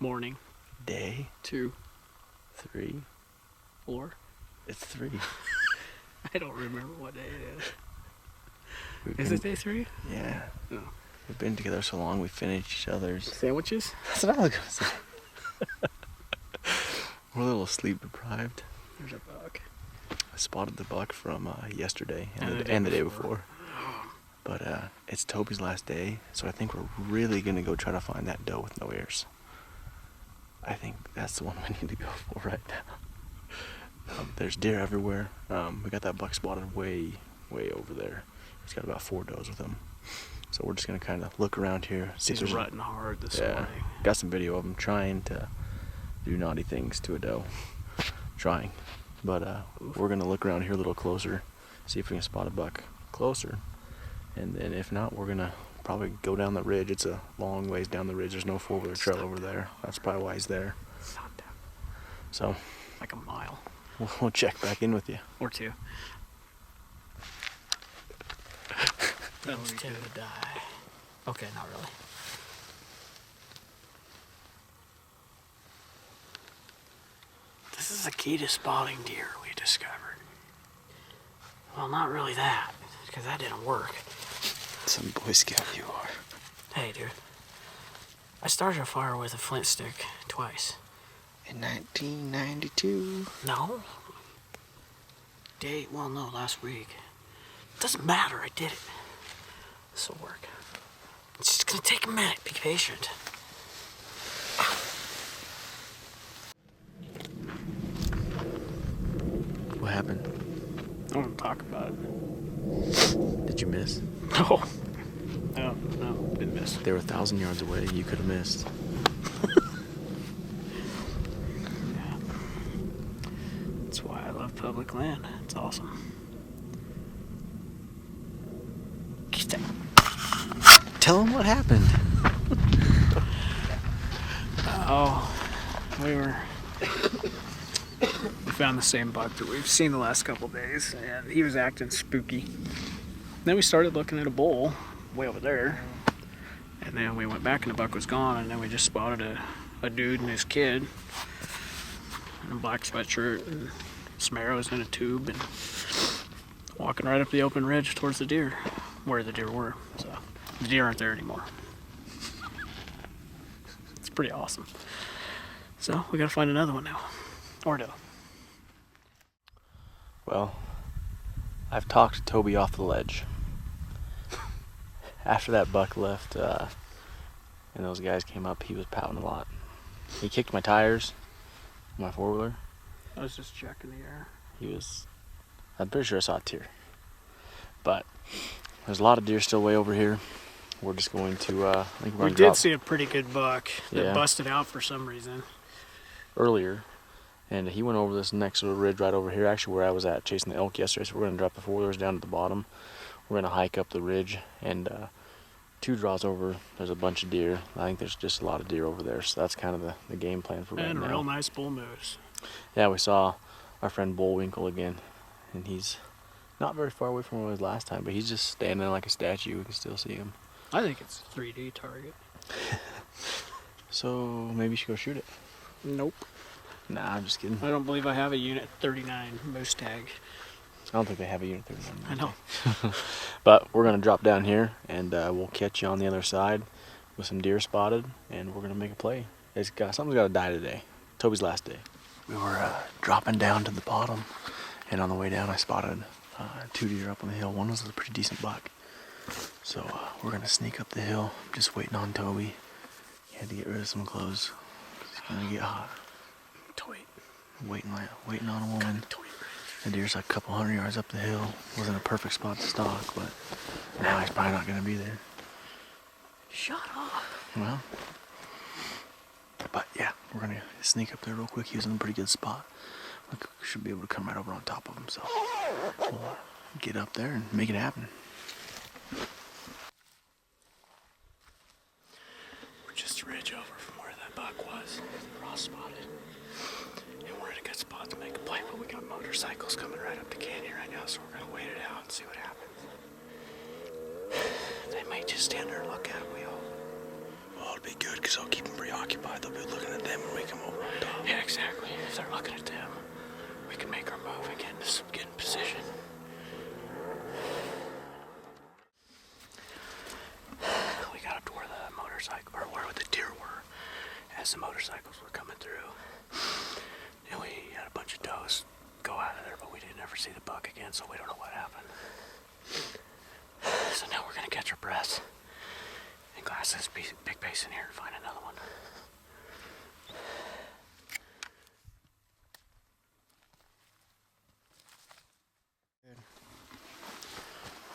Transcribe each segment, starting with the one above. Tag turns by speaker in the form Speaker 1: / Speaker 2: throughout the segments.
Speaker 1: Morning.
Speaker 2: Day
Speaker 1: 2.
Speaker 2: 3.
Speaker 1: 4.
Speaker 2: It's 3.
Speaker 1: I don't remember what day it is. Is it day 3?
Speaker 2: Yeah.
Speaker 1: No.
Speaker 2: We've been together so long, we finished each other's
Speaker 1: Sandwiches?
Speaker 2: That's what I was gonna say. We're a little sleep deprived.
Speaker 1: There's a buck.
Speaker 2: I spotted the buck from yesterday
Speaker 1: And
Speaker 2: and the day before. But it's Toby's last day, so I think we're really gonna go try to find that doe with no ears. I think that's the one we need to go for right now. There's deer everywhere. We got that buck spotted way over there. He's got about 4 does with him. So we're just gonna kind of look around here.
Speaker 1: He's rutting hard this morning.
Speaker 2: Got some video of him trying to do naughty things to a doe. Trying. But we're gonna look around here a little closer, see if we can spot a buck closer. And then if not, we're gonna probably go down the ridge. It's a long ways down the ridge. There's no 4-wheeler trail over there. That's probably why he's there.
Speaker 1: It's not down.
Speaker 2: So
Speaker 1: Like a mile.
Speaker 2: we'll check back in with you.
Speaker 1: Or 2.
Speaker 3: Things tend to die. Okay, not really.
Speaker 1: This is the key to spotting deer, we discovered.
Speaker 3: Well, not really that, because that didn't work.
Speaker 2: Some Boy Scout you are.
Speaker 3: Hey, dude. I started a fire with a flint stick twice.
Speaker 2: In 1992.
Speaker 3: No. Last week. Doesn't matter, I did it. This'll work. It's just gonna take a minute. Be patient.
Speaker 2: What happened?
Speaker 1: I don't want to talk about it.
Speaker 2: Did you miss?
Speaker 1: No. No, didn't miss.
Speaker 2: They were 1,000 yards away. You could have missed.
Speaker 1: Yeah. That's why I love public land. It's awesome.
Speaker 2: Tell them what happened.
Speaker 1: We found the same buck that we've seen the last couple days, and he was acting spooky. Then we started looking at a bull way over there, and then we went back and the buck was gone, and then we just spotted a dude and his kid in a black sweatshirt and some arrows in a tube and walking right up the open ridge towards the deer, where the deer were. So the deer aren't there anymore. It's pretty awesome. So we gotta find another one now. Or no.
Speaker 2: Well, I've talked Toby off the ledge. After that buck left and those guys came up, he was pouting a lot. He kicked my tires, my 4-wheeler.
Speaker 1: I was just checking the air.
Speaker 2: I'm pretty sure I saw a deer. But there's a lot of deer still way over here. We're just going to,
Speaker 1: we did see a pretty good buck that
Speaker 2: Yeah.
Speaker 1: busted out for some reason.
Speaker 2: earlier. And he went over this next little ridge right over here, actually where I was at chasing the elk yesterday. So we're going to drop the 4-wheelers down at the bottom. We're going to hike up the ridge, and 2 draws over, there's a bunch of deer. I think there's just a lot of deer over there. So that's kind of the game plan for right
Speaker 1: And
Speaker 2: now.
Speaker 1: a real nice bull moose.
Speaker 2: Yeah, we saw our friend Bullwinkle again. And he's not very far away from where he was last time, but he's just standing there like a statue. We can still see him.
Speaker 1: I think it's a 3D target.
Speaker 2: So maybe you should go shoot it.
Speaker 1: Nope.
Speaker 2: Nah, I'm just kidding.
Speaker 1: I don't believe I have a Unit 39 moose tag.
Speaker 2: I don't think they have a Unit 39.
Speaker 1: I know.
Speaker 2: But we're going to drop down here, and we'll catch you on the other side with some deer spotted, and we're going to make a play. Something's got to die today. Toby's last day. We were dropping down to the bottom, and on the way down I spotted 2 deer up on the hill. One was a pretty decent buck. So we're going to sneak up the hill, just waiting on Toby. He had to get rid of some clothes. He's going to get hot. Waiting on a woman. The deer's like a couple 100 yards up the hill. Wasn't a perfect spot to stalk, but now he's probably not going to be there.
Speaker 1: Shut up.
Speaker 2: Well, but yeah, we're going to sneak up there real quick. He was in a pretty good spot. We should be able to come right over on top of him, so we'll get up there and make it happen.
Speaker 1: We're just a ridge over from where that buck was. Ross spotted. And we're in a good spot to make a play, but we got motorcycles coming right up the canyon right now, so we're going to wait it out and see what happens. They may just stand there and look at it. We all
Speaker 2: be good because I'll keep them preoccupied. They'll be looking at them and we come over on top.
Speaker 3: Yeah, exactly. If they're looking at them, we can make our move and get in position. We got up to where the motorcycle, or where the deer were, as the motorcycles were coming through. And we had a bunch of does go out of there, but we didn't ever see the buck again, so we don't know what happened. So now we're gonna catch our breath and glass this big basin here and find another one.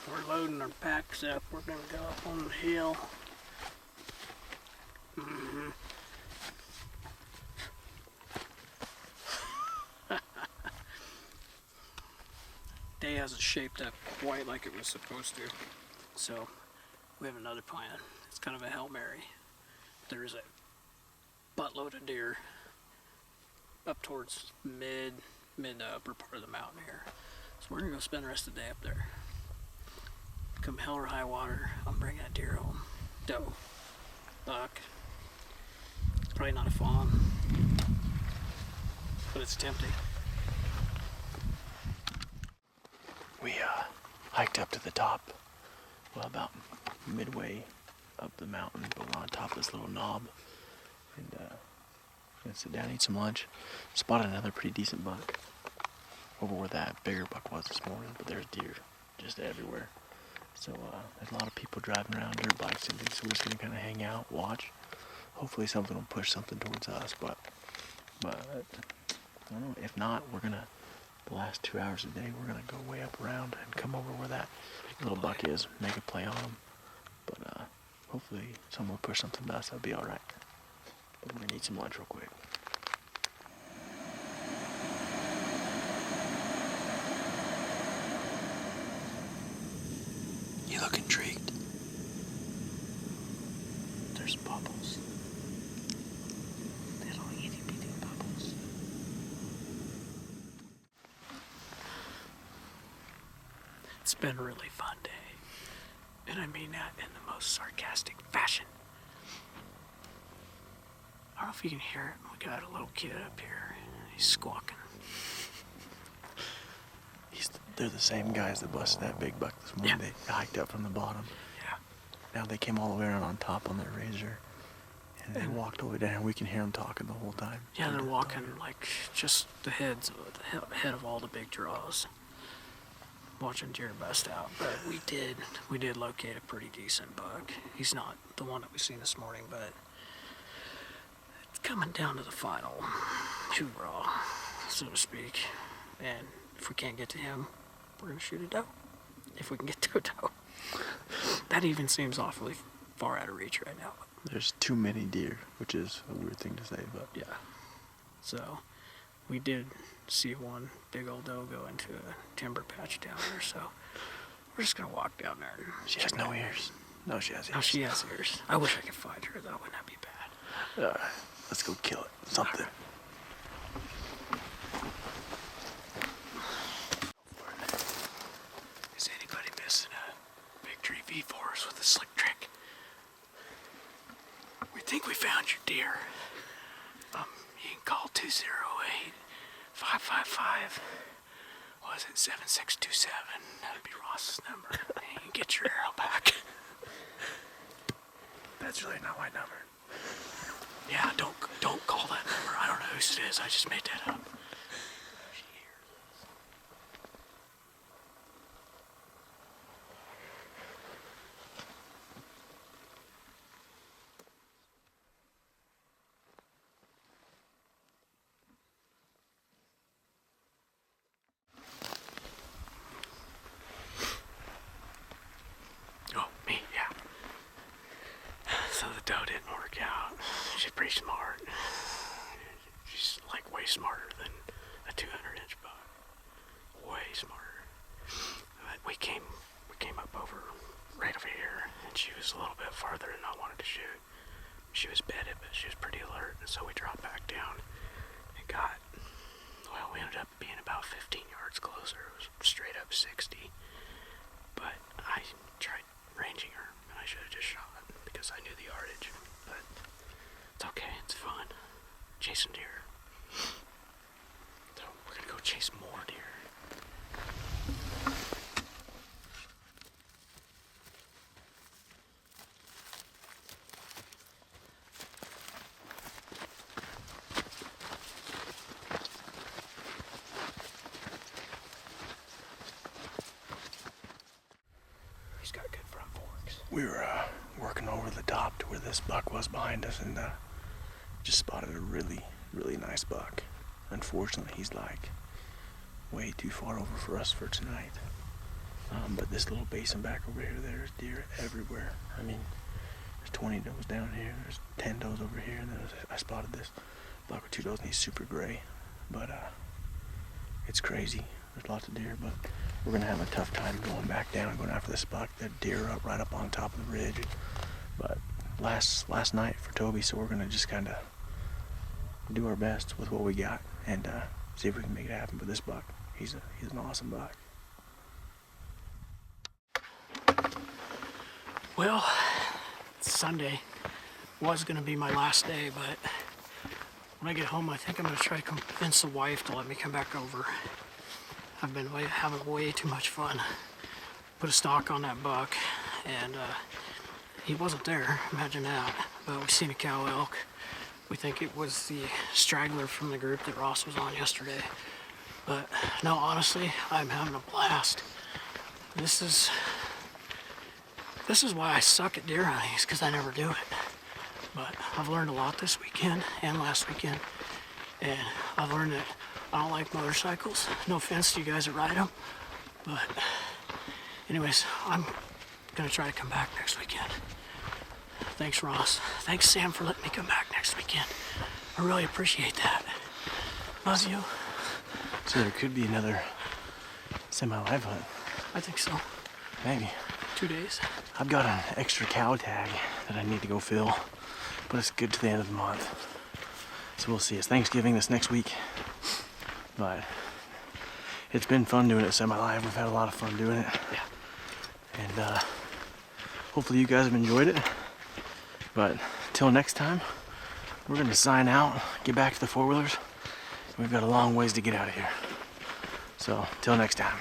Speaker 1: We're loading our packs up. We're gonna go up on the hill. Day hasn't shaped up quite like it was supposed to, so we have another plan. It's kind of a Hail Mary. There's a buttload of deer up towards mid to upper part of the mountain here, so we're gonna go spend the rest of the day up there. Come hell or high water, I'm bringing a deer home. Doe, buck. It's probably not a fawn, but it's tempting.
Speaker 2: We hiked up to the top, well, about midway up the mountain, but we're on top of this little knob, and gonna sit down and eat some lunch. Spotted another pretty decent buck over where that bigger buck was this morning, but there's deer just everywhere. So there's a lot of people driving around, dirt bikes and things, so we're just gonna kind of hang out, watch. Hopefully something will push something towards us, but I don't know. If not, we're gonna, the last 2 hours a day, we're gonna go way up around and come over where that little buck is, make a play on him. But hopefully someone will push something to us. That'll be all right. But we're gonna eat some lunch real quick. You look intrigued.
Speaker 3: There's bubbles. Little itty bitty bubbles. It's been a really fun day. And I mean that in the most sarcastic fashion. I don't know if you can hear it. We got a little kid up here. He's squawking.
Speaker 2: They're the same guys that busted that big buck this morning.
Speaker 3: Yeah.
Speaker 2: They hiked up from the bottom.
Speaker 3: Yeah.
Speaker 2: Now they came all the way around on top on their razor. And they walked all the way down. We can hear them talking the whole time.
Speaker 1: Yeah, they're walking like just the head of all the big draws, watching deer bust out. But we did locate a pretty decent buck. He's not the one that we seen this morning, but it's coming down to the final hoorah, so to speak. And if we can't get to him, we're gonna shoot a doe. If we can get to a doe. That even seems awfully far out of reach right now.
Speaker 2: There's too many deer, which is a weird thing to say, but
Speaker 1: Yeah. So we did see one big old doe go into a timber patch down there, so we're just gonna walk down there. And
Speaker 2: she has no ears. No, she has ears.
Speaker 1: Oh, she has ears. I wish I could find her though. Wouldn't that be bad?
Speaker 2: All right, let's go kill it. Something.
Speaker 3: Is anybody missing a Victory V4s with a slick trick? We think we found your deer. You can call 208-555. What is it, 7627? That'd be Ross's number. And you can get your arrow back.
Speaker 2: That's really not my number.
Speaker 3: Yeah, don't call that number. I don't know whose it is. I just made that up. Oh, me, yeah. So the doe didn't work out. She's pretty smart. She's like way smarter than a 200-inch buck. Way smarter. But we came up over right over here, and she was a little bit farther than I wanted to shoot. She was bedded, but she was pretty alert, and so we dropped back down and we ended up being about 15 yards closer. It was straight up 60. But I tried ranging her, and I should have just shot because I knew the yardage. But chasing deer. So we're gonna go chase more deer. He's got good front forks.
Speaker 2: We were working over the top to where this buck was behind us, and just spotted a really, really nice buck. Unfortunately, he's like way too far over for us for tonight. But this little basin back over here, there's deer everywhere. I mean, there's 20 does down here, there's 10 does over here, and then I spotted this buck with 2 does, and he's super gray. But it's crazy. There's lots of deer, but we're gonna have a tough time going back down, going after this buck. That deer are up right up on top of the ridge. But last night for Toby, so we're gonna just kind of do our best with what we got and see if we can make it happen. But this buck, he's an awesome buck.
Speaker 3: Well, Sunday was gonna be my last day, but when I get home, I think I'm gonna try to convince the wife to let me come back over. I've been having way too much fun. Put a stock on that buck, and he wasn't there, imagine that. But we seen a cow elk. We think it was the straggler from the group that Ross was on yesterday. But no, honestly, I'm having a blast. This is why I suck at deer hunting, is because I never do it. But I've learned a lot this weekend and last weekend. And I've learned that I don't like motorcycles. No offense to you guys that ride them. But anyways, I'm gonna try to come back next weekend. Thanks, Ross. Thanks, Sam, for letting me come back next weekend. I really appreciate that. Love you.
Speaker 2: So there could be another semi-live hunt.
Speaker 3: I think so.
Speaker 2: Maybe.
Speaker 3: 2 days.
Speaker 2: I've got an extra cow tag that I need to go fill, but it's good to the end of the month. So we'll see. It's Thanksgiving this next week, but it's been fun doing it semi-live. We've had a lot of fun doing it.
Speaker 3: Yeah.
Speaker 2: And hopefully you guys have enjoyed it. But till next time, we're gonna sign out, get back to the four-wheelers. We've got a long ways to get out of here. So till next time.